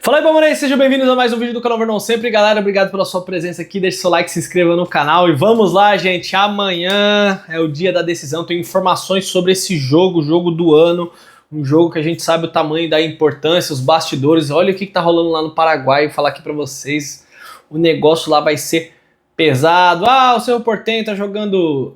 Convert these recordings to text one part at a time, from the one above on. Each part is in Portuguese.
Fala aí, palmeirenses, sejam bem-vindos a mais um vídeo do canal Verdão Sempre. Galera, obrigado pela sua presença aqui, deixe seu like, se inscreva no canal e vamos lá, gente. Amanhã é o dia da decisão, tenho informações sobre esse jogo, jogo do ano, um jogo que a gente sabe o tamanho da importância, os bastidores. Olha o que tá rolando lá no Paraguai, vou falar aqui pra vocês, o negócio lá vai ser pesado. Ah, o Cerro Porteño tá jogando,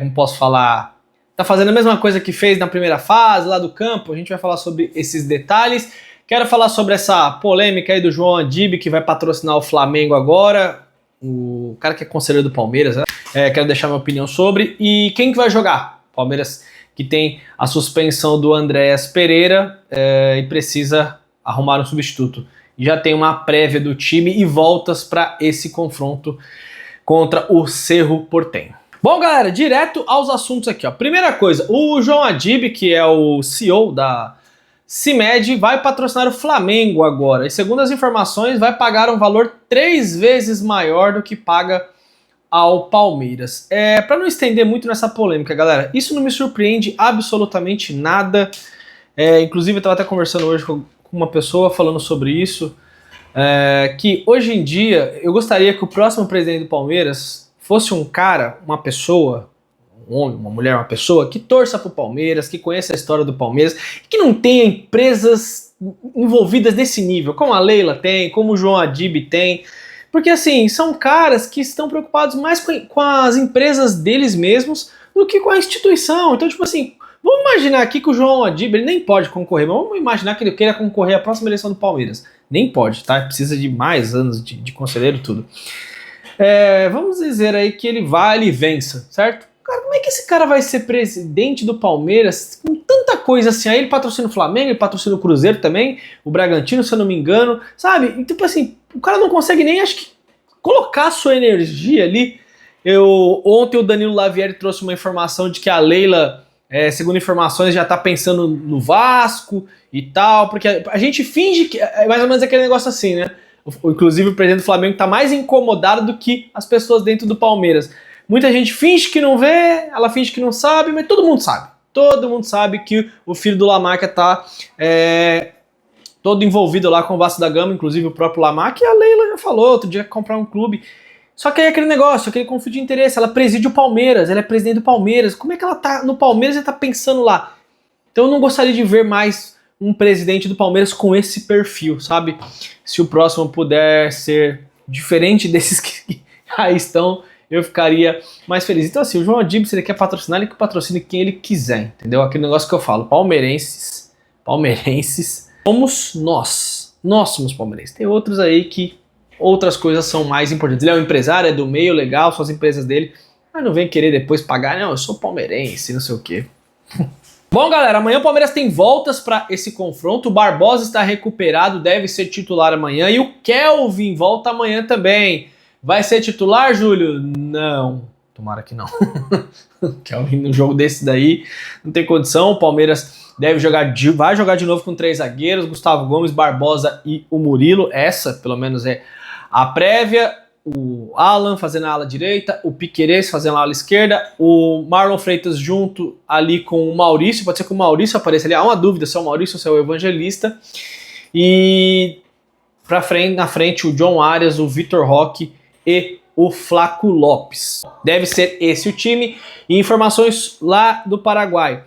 como posso falar, tá fazendo a mesma coisa que fez na primeira fase lá do campo. A gente vai falar sobre esses detalhes. Quero falar sobre essa polêmica aí do João Adib, que vai patrocinar o Flamengo agora, o cara que é conselheiro do Palmeiras, né? Quero deixar minha opinião sobre. E quem que vai jogar? Palmeiras que tem a suspensão do Andréas Pereira e precisa arrumar um substituto. Já tem uma prévia do time e voltas para esse confronto contra o Cerro Porteño. Bom, galera, direto aos assuntos aqui, ó. Primeira coisa, o João Adib, que é o CEO da CIMED, vai patrocinar o Flamengo agora. E segundo as informações, vai pagar um valor 3 vezes maior do que paga ao Palmeiras. Para não estender muito nessa polêmica, galera, isso não me surpreende absolutamente nada. Inclusive, eu estava até conversando hoje com uma pessoa falando sobre isso. Que hoje em dia, eu gostaria que o próximo presidente do Palmeiras fosse um cara, uma pessoa, um homem, uma mulher, uma pessoa que torça pro Palmeiras, que conheça a história do Palmeiras, que não tenha empresas envolvidas nesse nível, como a Leila tem, como o João Adib tem, porque assim, são caras que estão preocupados mais com as empresas deles mesmos do que com a instituição. Então, tipo assim, vamos imaginar aqui que o João Adib, ele nem pode concorrer, mas vamos imaginar que ele queira concorrer à próxima eleição do Palmeiras. Nem pode, tá? Precisa de mais anos de conselheiro e tudo. Vamos dizer aí que ele vai e vença, certo? Cara, como é que esse cara vai ser presidente do Palmeiras com tanta coisa assim? Aí ele patrocina o Flamengo, ele patrocina o Cruzeiro também, o Bragantino, se eu não me engano, sabe? E tipo assim, o cara não consegue nem, acho que, colocar sua energia ali. Ontem o Danilo Lavieri trouxe uma informação de que a Leila, segundo informações, já tá pensando no Vasco e tal, porque a gente finge que é mais ou menos aquele negócio assim, né? Inclusive o presidente do Flamengo tá mais incomodado do que as pessoas dentro do Palmeiras. Muita gente finge que não vê, ela finge que não sabe, mas todo mundo sabe. Todo mundo sabe que o filho do Lamarca tá todo envolvido lá com o Vasco da Gama, inclusive o próprio Lamarca, e a Leila já falou, outro dia que comprar um clube. Só que aí aquele negócio, aquele conflito de interesse, ela preside o Palmeiras, ela é presidente do Palmeiras. Como é que ela tá no Palmeiras e tá pensando lá? Então eu não gostaria de ver mais um presidente do Palmeiras com esse perfil, sabe? Se o próximo puder ser diferente desses que aí estão, eu ficaria mais feliz. Então assim, o João Adib, se ele quer patrocinar, ele que patrocine quem ele quiser, entendeu? Aquele negócio que eu falo, palmeirenses, somos nós somos palmeirenses. Tem outros aí que outras coisas são mais importantes. Ele é um empresário, é do meio, legal, são as empresas dele, mas não vem querer depois pagar, não, eu sou palmeirense, não sei o quê. Bom, galera, amanhã o Palmeiras tem voltas para esse confronto. O Barbosa está recuperado, deve ser titular amanhã, e o Kelvin volta amanhã também. Vai ser titular, Júlio? Não. Tomara que não. Kelvin no jogo desse daí não tem condição. O Palmeiras vai jogar de novo com 3 zagueiros, Gustavo Gomes, Barbosa e o Murilo. Essa, pelo menos, é a prévia. O Alan fazendo a ala direita, o Piquerez fazendo a ala esquerda, o Marlon Freitas junto ali com o Maurício. Pode ser que o Maurício apareça ali. Há uma dúvida se é o Maurício ou se é o Evangelista. E na frente o John Arias, o Vitor Roque e o Flaco Lopes. Deve ser esse o time. E informações lá do Paraguai.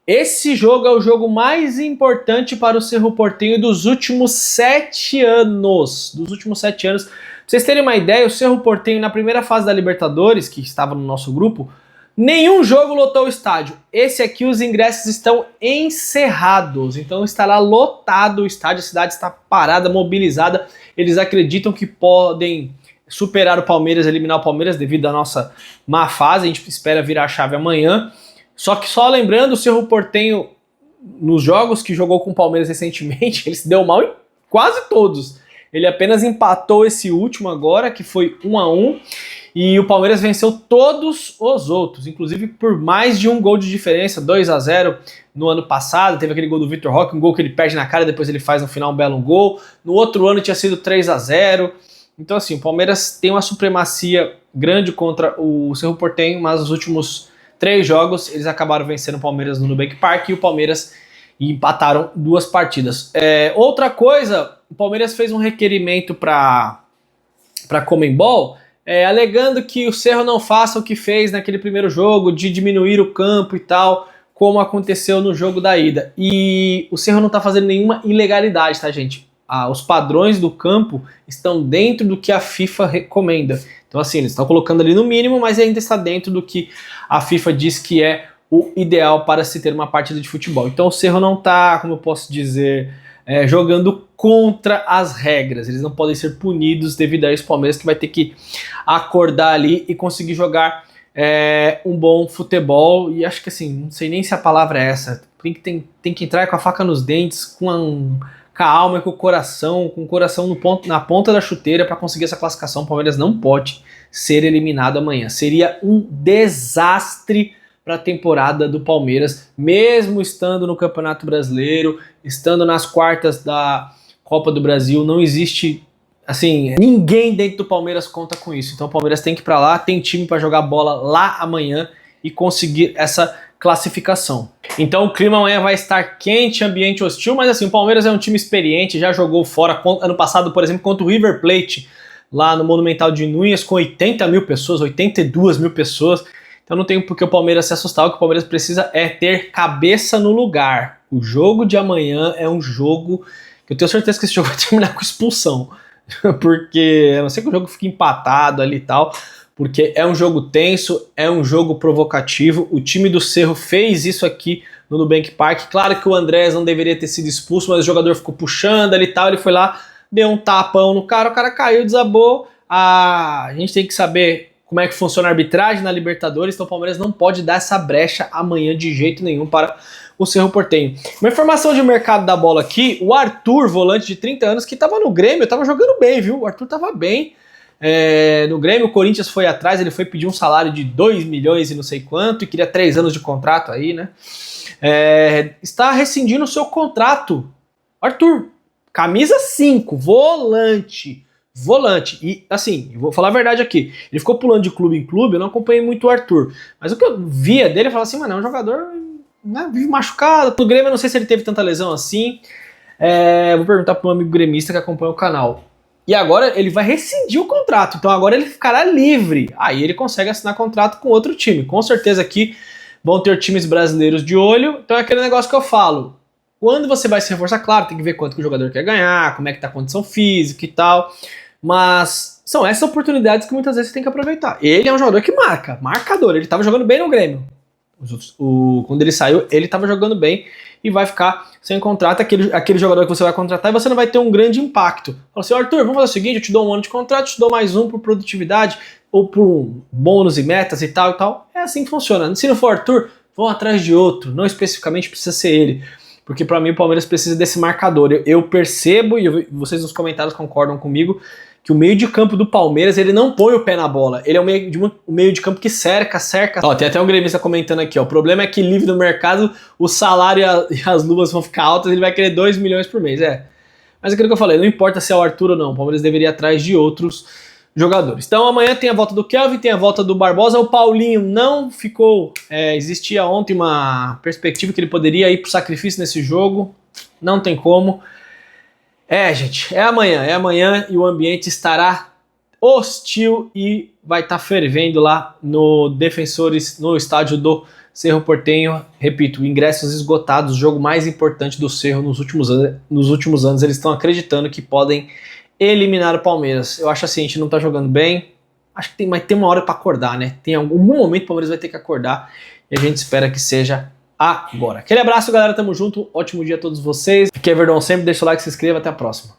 Esse jogo é o jogo mais importante para o Cerro Porteño dos últimos 7 anos. Pra vocês terem uma ideia, o Cerro Porteño na primeira fase da Libertadores, que estava no nosso grupo, nenhum jogo lotou o estádio. Esse aqui os ingressos estão encerrados, então estará lotado o estádio, a cidade está parada, mobilizada. Eles acreditam que podem superar o Palmeiras, eliminar o Palmeiras devido à nossa má fase. A gente espera virar a chave amanhã. Só que só lembrando, o Cerro Porteño, nos jogos que jogou com o Palmeiras recentemente, ele se deu mal em quase todos. Ele apenas empatou esse último agora, que foi 1-1, e o Palmeiras venceu todos os outros, inclusive por mais de um gol de diferença, 2-0 no ano passado. Teve aquele gol do Vitor Roque, um gol que ele perde na cara, depois ele faz no final um belo gol. No outro ano tinha sido 3-0. Então assim, o Palmeiras tem uma supremacia grande contra o Cerro Porteño, mas os últimos 3 jogos eles acabaram vencendo o Palmeiras no Nubank Park e o Palmeiras empataram 2 partidas. Outra coisa, o Palmeiras fez um requerimento para Conmebol, alegando que o Cerro não faça o que fez naquele primeiro jogo, de diminuir o campo e tal, como aconteceu no jogo da ida. E o Cerro não está fazendo nenhuma ilegalidade, tá, gente? Os padrões do campo estão dentro do que a FIFA recomenda. Então, assim, eles estão colocando ali no mínimo, mas ainda está dentro do que a FIFA diz que é o ideal para se ter uma partida de futebol. Então, o Cerro não está, como eu posso dizer, jogando contra as regras. Eles não podem ser punidos devido a isso. O Palmeiras que vai ter que acordar ali e conseguir jogar um bom futebol. E acho que, assim, não sei nem se a palavra é essa. Tem que entrar com a faca nos dentes, com a alma e com o coração na ponta da chuteira para conseguir essa classificação. O Palmeiras não pode ser eliminado amanhã. Seria um desastre para a temporada do Palmeiras, mesmo estando no Campeonato Brasileiro, estando nas quartas da Copa do Brasil. Não existe, assim, ninguém dentro do Palmeiras conta com isso. Então o Palmeiras tem que ir para lá, tem time para jogar bola lá amanhã e conseguir essa classificação. Então o clima amanhã vai estar quente, ambiente hostil, mas assim, o Palmeiras é um time experiente, já jogou fora ano passado, por exemplo, contra o River Plate, lá no Monumental de Núñez, com 80 mil pessoas, 82 mil pessoas. Então não tem por que o Palmeiras se assustar. O que o Palmeiras precisa é ter cabeça no lugar. O jogo de amanhã é um jogo que eu tenho certeza que esse jogo vai terminar com expulsão, porque a não ser que o jogo fique empatado ali e tal, porque é um jogo tenso, é um jogo provocativo. O time do Cerro fez isso aqui no Nubank Park. Claro que o Andrés não deveria ter sido expulso, mas o jogador ficou puxando ali e tal, ele foi lá, deu um tapão no cara, o cara caiu, desabou. A gente tem que saber como é que funciona a arbitragem na Libertadores, então o Palmeiras não pode dar essa brecha amanhã de jeito nenhum para o Cerro Porteño. Uma informação de mercado da bola aqui, o Arthur, volante de 30 anos, que estava no Grêmio, estava jogando bem, viu? O Arthur estava bem. No Grêmio, o Corinthians foi atrás, ele foi pedir um salário de 2 milhões e não sei quanto, e queria 3 anos de contrato aí, né? Está rescindindo o seu contrato. Arthur, camisa 5, volante. E assim, vou falar a verdade aqui, ele ficou pulando de clube em clube, eu não acompanhei muito o Arthur, mas o que eu via dele, eu falava assim, mano, é um jogador, né, vive machucado. Pro Grêmio eu não sei se ele teve tanta lesão assim. Vou perguntar pro meu amigo gremista que acompanha o canal. E agora ele vai rescindir o contrato, então agora ele ficará livre. Aí ele consegue assinar contrato com outro time. Com certeza aqui vão ter times brasileiros de olho. Então é aquele negócio que eu falo. Quando você vai se reforçar, claro, tem que ver quanto que o jogador quer ganhar, como é que tá a condição física e tal. Mas são essas oportunidades que muitas vezes você tem que aproveitar. Ele é um jogador que marca, marcador. Ele tava jogando bem no Grêmio. Quando ele saiu, ele tava jogando bem e vai ficar sem contrato, aquele jogador que você vai contratar, e você não vai ter um grande impacto. Fala assim, Arthur, vamos fazer o seguinte, eu te dou um ano de contrato, te dou mais um por produtividade, ou por um bônus e metas e tal e tal. É assim que funciona. Se não for Arthur, vão atrás de outro, não especificamente precisa ser ele. Porque para mim o Palmeiras precisa desse marcador. Eu percebo, e vocês nos comentários concordam comigo, que o meio de campo do Palmeiras, ele não põe o pé na bola. Ele é o meio de campo que cerca. Ó, tem até um gremista comentando aqui, ó. O problema é que livre no mercado, o salário e as luvas vão ficar altas, ele vai querer 2 milhões por mês. Mas é aquilo que eu falei, não importa se é o Arthur ou não, o Palmeiras deveria ir atrás de outros jogadores. Então amanhã tem a volta do Kelvin, tem a volta do Barbosa. O Paulinho não ficou... existia ontem uma perspectiva que ele poderia ir pro sacrifício nesse jogo. Não tem como. Gente, é amanhã e o ambiente estará hostil e vai estar fervendo lá no Defensores, no estádio do Cerro Porteño. Repito, ingressos esgotados, o jogo mais importante do Cerro nos últimos anos. Eles estão acreditando que podem eliminar o Palmeiras. Eu acho assim, a gente não tá jogando bem. Acho que vai ter uma hora para acordar, né? Tem algum momento que o Palmeiras vai ter que acordar e a gente espera que seja agora. Aquele abraço, galera, tamo junto, ótimo dia a todos vocês. Aqui é Verdão sempre, deixa o like, se inscreva, até a próxima.